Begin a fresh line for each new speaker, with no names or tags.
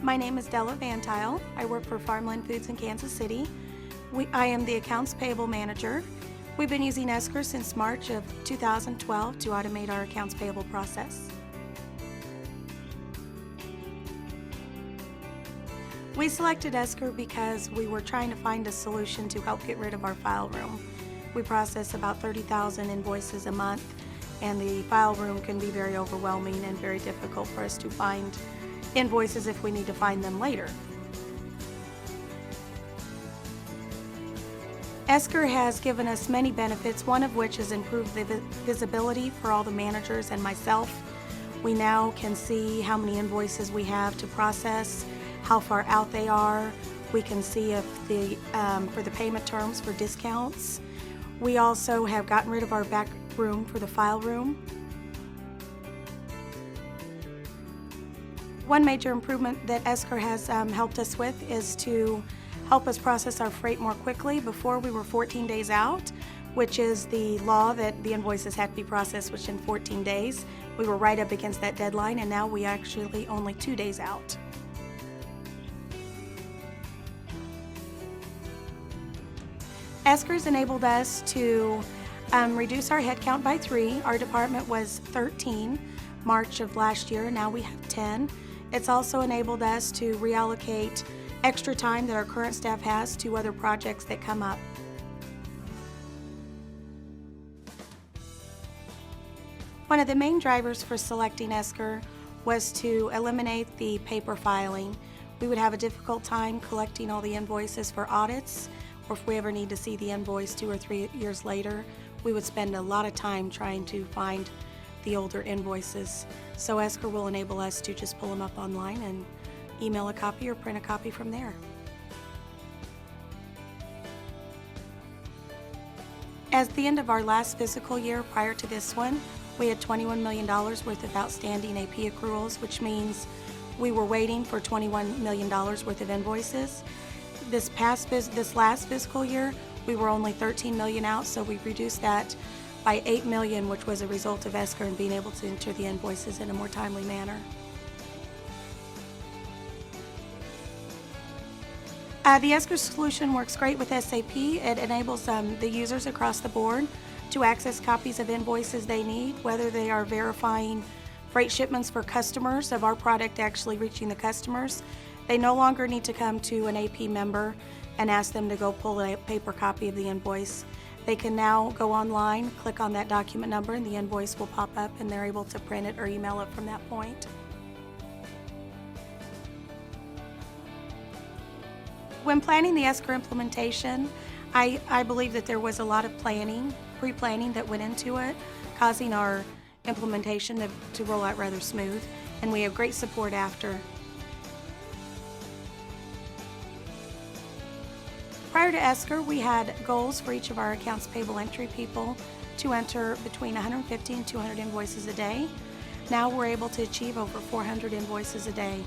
My name is Della Vantile. I work for Farmland Foods in Kansas City. I am the Accounts Payable Manager. We've been using Esker since March of 2012 to automate our accounts payable process. We selected Esker because we were trying to find a solution to help get rid of our file room. We process about 30,000 invoices a month, and the file room can be very overwhelming and very difficult for us to find invoices if we need to find them later. Esker has given us many benefits, one of which is improved the visibility for all the managers and myself. We now can see how many invoices we have to process, how far out they are. We can see if for the payment terms for discounts. We also have gotten rid of our back room for the file room. One major improvement that Esker has helped us with is to help us process our freight more quickly. Before, we were 14 days out, which is the law that the invoices had to be processed within 14 days. We were right up against that deadline, and now we actually only 2 days out. Esker's enabled us to reduce our headcount by 3. Our department was 13 March of last year. Now we have 10. It's also enabled us to reallocate extra time that our current staff has to other projects that come up. One of the main drivers for selecting Esker was to eliminate the paper filing. We would have a difficult time collecting all the invoices for audits, or if we ever need to see the invoice 2 or 3 years later, we would spend a lot of time trying to find the older invoices. So Esker will enable us to just pull them up online and email a copy or print a copy from there. At the end of our last fiscal year prior to this one, we had $21 million worth of outstanding AP accruals, which means we were waiting for $21 million worth of invoices. This last fiscal year, we were only $13 million out, so we reduced that by $8 million, which was a result of Esker and being able to enter the invoices in a more timely manner. The Esker solution works great with SAP. It enables the users across the board to access copies of invoices they need, whether they are verifying freight shipments for customers of our product actually reaching the customers. They no longer need to come to an AP member and ask them to go pull a paper copy of the invoice. They can now go online, click on that document number, and the invoice will pop up, and they're able to print it or email it from that point. When planning the Esker implementation, I believe that there was a lot of pre-planning that went into it, causing our implementation to roll out rather smooth, and we have great support after. Prior to Esker, we had goals for each of our accounts payable entry people to enter between 150 and 200 invoices a day. Now we're able to achieve over 400 invoices a day.